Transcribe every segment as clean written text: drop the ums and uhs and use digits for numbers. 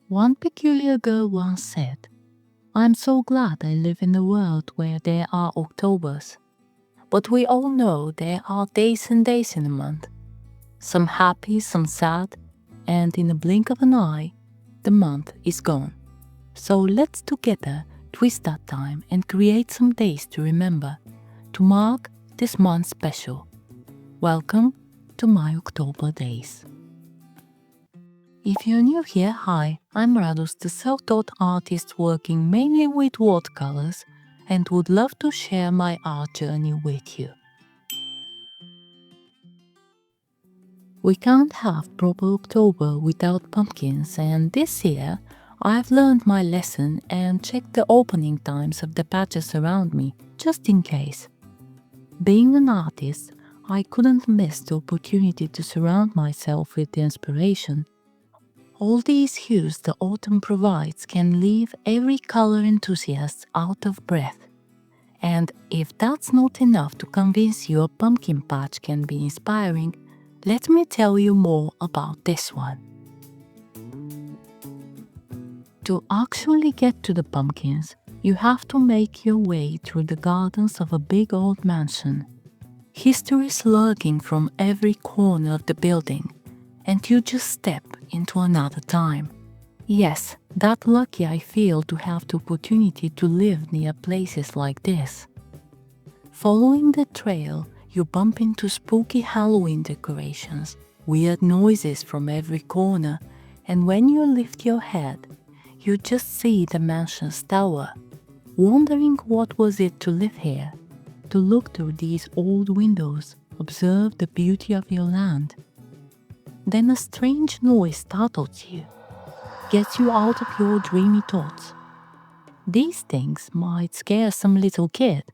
One peculiar girl once said, "I'm so glad I live in a world where there are Octobers." But we all know there are days and days in a month. Some happy, some sad, and in a blink of an eye, the month is gone. So let's together twist that time and create some days to remember, to mark this month special. Welcome to my October days. If you're new here, hi, I'm Hristo, the self-taught artist working mainly with watercolors and would love to share my art journey with you. We can't have proper October without pumpkins, and this year I've learned my lesson and checked the opening times of the patches around me, just in case. Being an artist, I couldn't miss the opportunity to surround myself with the inspiration. All these hues the autumn provides can leave every color enthusiast out of breath. And if that's not enough to convince you a pumpkin patch can be inspiring, let me tell you more about this one. To actually get to the pumpkins, you have to make your way through the gardens of a big old mansion. History is lurking from every corner of the building, and you just step into another time. Yes, that lucky I feel to have the opportunity to live near places like this. Following the trail, you bump into spooky Halloween decorations, weird noises from every corner, and when you lift your head, you just see the mansion's tower, wondering what was it to live here, to look through these old windows, observe the beauty of your land. Then a strange noise startles you, gets you out of your dreamy thoughts. These things might scare some little kid,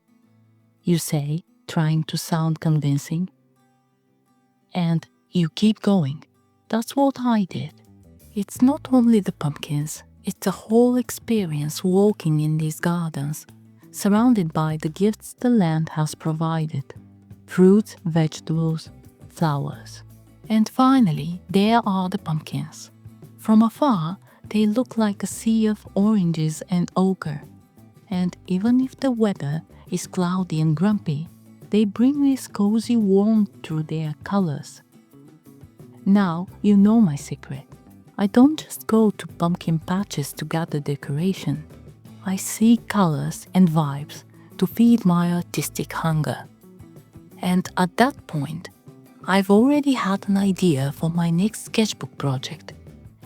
you say, trying to sound convincing. And you keep going. That's what I did. It's not only the pumpkins, it's the whole experience walking in these gardens, surrounded by the gifts the land has provided. Fruits, vegetables, flowers. And finally, there are the pumpkins. From afar, they look like a sea of oranges and ochre. And even if the weather is cloudy and grumpy, they bring this cozy warmth through their colors. Now you know my secret. I don't just go to pumpkin patches to gather decoration. I seek colors and vibes to feed my artistic hunger. And at that point, I've already had an idea for my next sketchbook project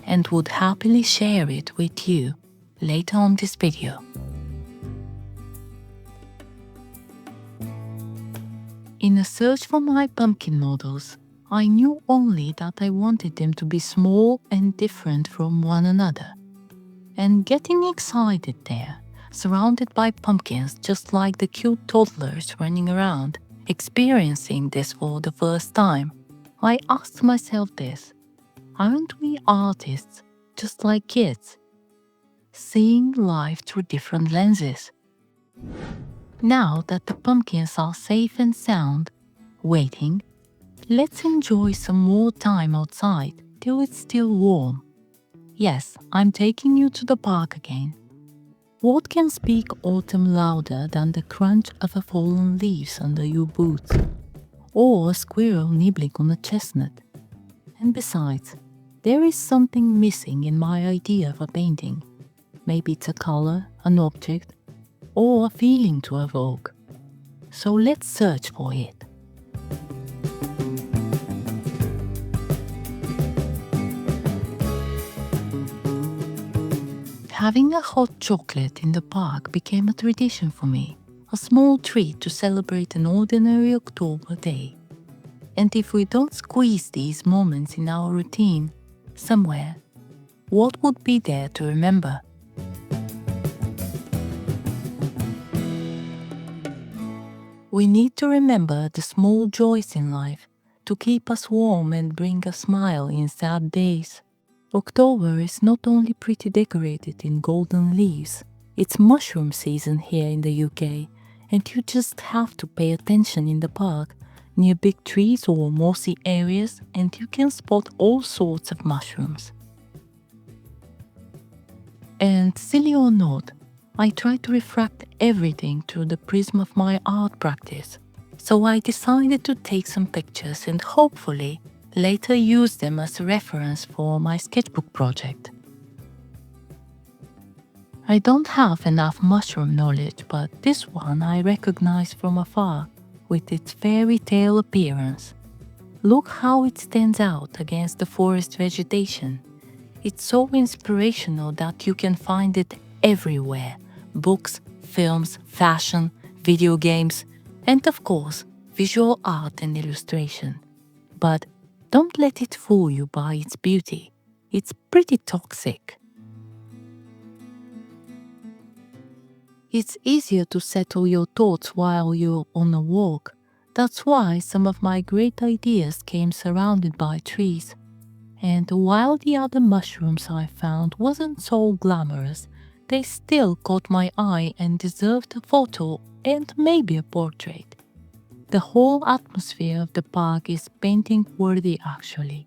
and would happily share it with you later on this video. In a search for my pumpkin models, I knew only that I wanted them to be small and different from one another. And getting excited there, surrounded by pumpkins just like the cute toddlers running around, experiencing this for the first time, I asked myself this: aren't we artists just like kids, seeing life through different lenses? Now that the pumpkins are safe and sound, waiting, let's enjoy some more time outside till it's still warm. Yes, I'm taking you to the park again. What can speak autumn louder than the crunch of a fallen leaves under your boots, or a squirrel nibbling on a chestnut? And besides, there is something missing in my idea of a painting. Maybe it's a color, an object, or a feeling to evoke. So let's search for it. Having a hot chocolate in the park became a tradition for me, a small treat to celebrate an ordinary October day. And if we don't squeeze these moments in our routine, somewhere, what would be there to remember? We need to remember the small joys in life to keep us warm and bring a smile in sad days. October is not only pretty decorated in golden leaves, it's mushroom season here in the UK, and you just have to pay attention in the park, near big trees or mossy areas, and you can spot all sorts of mushrooms. And silly or not, I try to refract everything through the prism of my art practice. So I decided to take some pictures and hopefully later use them as a reference for my sketchbook project. I don't have enough mushroom knowledge, but this one I recognize from afar with its fairy tale appearance. Look how it stands out against the forest vegetation. It's so inspirational that you can find it everywhere. Books, films, fashion, video games, and of course, visual art and illustration. But don't let it fool you by its beauty. It's pretty toxic. It's easier to settle your thoughts while you're on a walk. That's why some of my great ideas came surrounded by trees. And while the other mushrooms I found wasn't so glamorous, they still caught my eye and deserved a photo and maybe a portrait. The whole atmosphere of the park is painting worthy actually.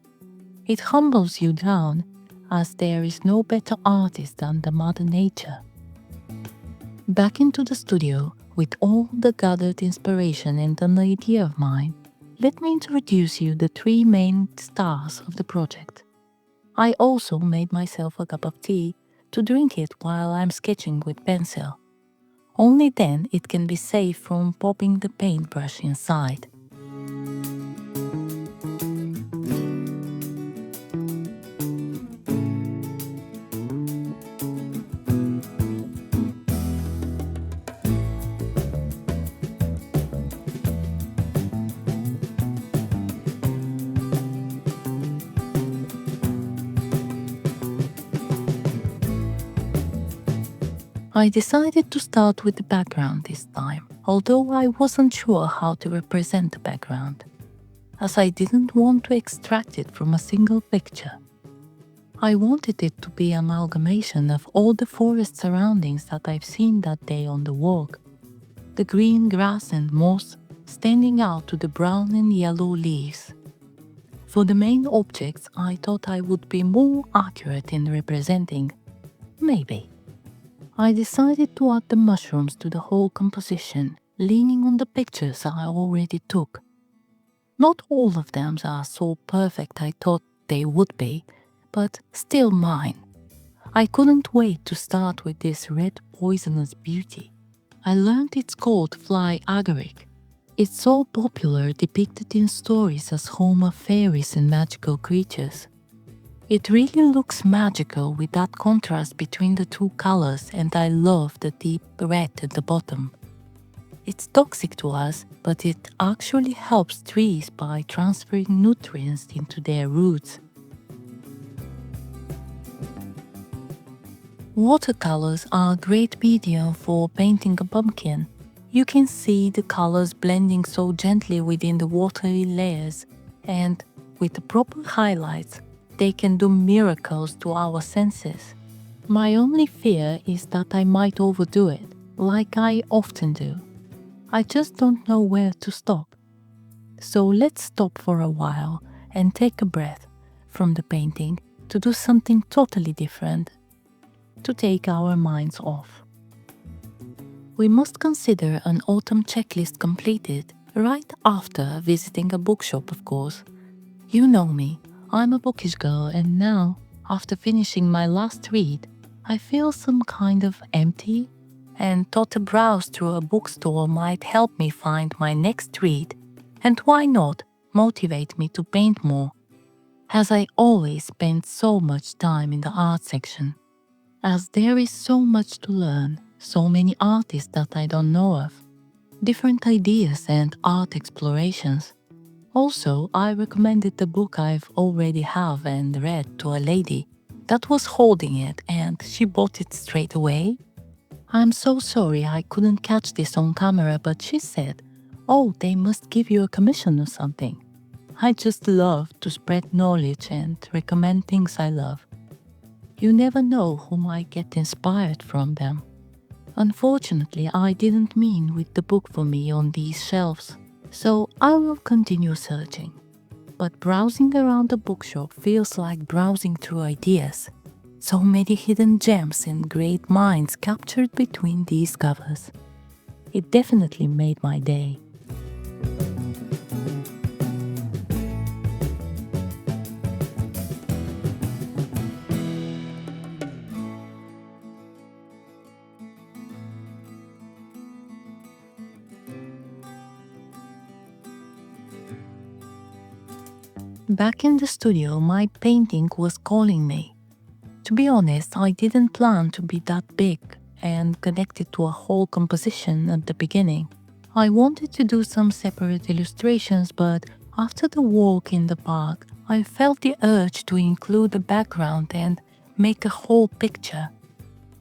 It humbles you down, as there is no better artist than the Mother Nature. Back into the studio, with all the gathered inspiration and an idea of mine, let me introduce you the three main stars of the project. I also made myself a cup of tea to drink it while I'm sketching with pencil. Only then it can be safe from popping the paintbrush inside. I decided to start with the background this time, although I wasn't sure how to represent the background, as I didn't want to extract it from a single picture. I wanted it to be an amalgamation of all the forest surroundings that I've seen that day on the walk. The green grass and moss standing out to the brown and yellow leaves. For the main objects, I thought I would be more accurate in representing. Maybe. I decided to add the mushrooms to the whole composition, leaning on the pictures I already took. Not all of them are so perfect I thought they would be, but still mine. I couldn't wait to start with this red poisonous beauty. I learned it's called fly agaric. It's so popular, depicted in stories as home of fairies and magical creatures. It really looks magical with that contrast between the two colors, and I love the deep red at the bottom. It's toxic to us, but it actually helps trees by transferring nutrients into their roots. Watercolors are a great medium for painting a pumpkin. You can see the colors blending so gently within the watery layers, and with the proper highlights, they can do miracles to our senses. My only fear is that I might overdo it, like I often do. I just don't know where to stop. So let's stop for a while and take a breath from the painting to do something totally different, to take our minds off. We must consider an autumn checklist completed right after visiting a bookshop, of course. You know me. I'm a bookish girl, and now, after finishing my last read, I feel some kind of empty and thought a browse through a bookstore might help me find my next read, and why not motivate me to paint more, as I always spend so much time in the art section. As there is so much to learn, so many artists that I don't know of, different ideas and art explorations. Also, I recommended the book I've already have and read to a lady that was holding it, and she bought it straight away. I'm so sorry I couldn't catch this on camera, but she said, "Oh, they must give you a commission or something." I just love to spread knowledge and recommend things I love. You never know who might get inspired from them. Unfortunately, I didn't mean with the book for me on these shelves. So I will continue searching. But browsing around the bookshop feels like browsing through ideas. So many hidden gems and great minds captured between these covers. It definitely made my day. Back in the studio, my painting was calling me. To be honest, I didn't plan to be that big and connected to a whole composition at the beginning. I wanted to do some separate illustrations, but after the walk in the park, I felt the urge to include the background and make a whole picture.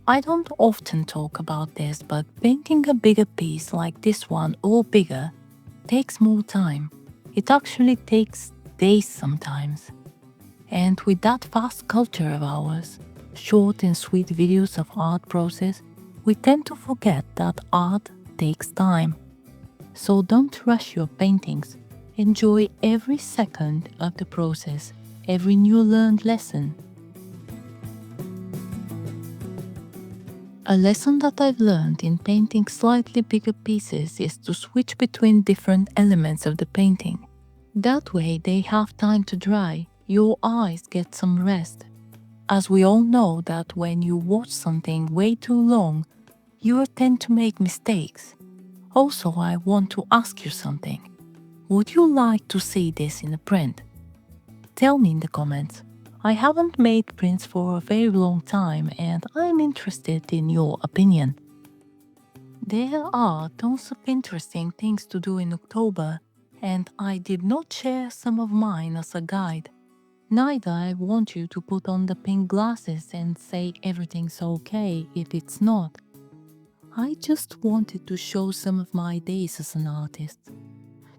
I don't often talk about this, but painting a bigger piece like this one or bigger takes more time. It actually takes days sometimes. And with that fast culture of ours, short and sweet videos of art process, we tend to forget that art takes time. So don't rush your paintings. Enjoy every second of the process, every new learned lesson. A lesson that I've learned in painting slightly bigger pieces is to switch between different elements of the painting. That way they have time to dry, your eyes get some rest. As we all know that when you watch something way too long, you tend to make mistakes. Also, I want to ask you something. Would you like to see this in a print? Tell me in the comments. I haven't made prints for a very long time and I'm interested in your opinion. There are tons of interesting things to do in October, and I did not share some of mine as a guide. Neither I want you to put on the pink glasses and say everything's okay if it's not. I just wanted to show some of my days as an artist,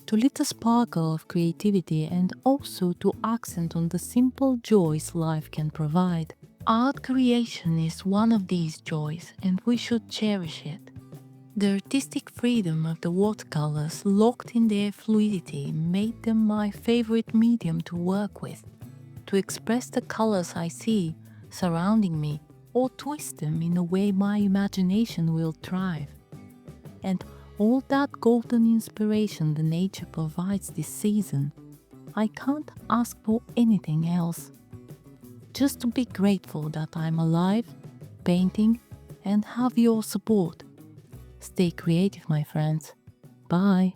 to lit a sparkle of creativity and also to accent on the simple joys life can provide. Art creation is one of these joys and we should cherish it. The artistic freedom of the watercolors locked in their fluidity made them my favorite medium to work with, to express the colors I see surrounding me or twist them in a way my imagination will thrive. And all that golden inspiration the nature provides this season, I can't ask for anything else. Just to be grateful that I'm alive, painting, and have your support. Stay creative, my friends. Bye.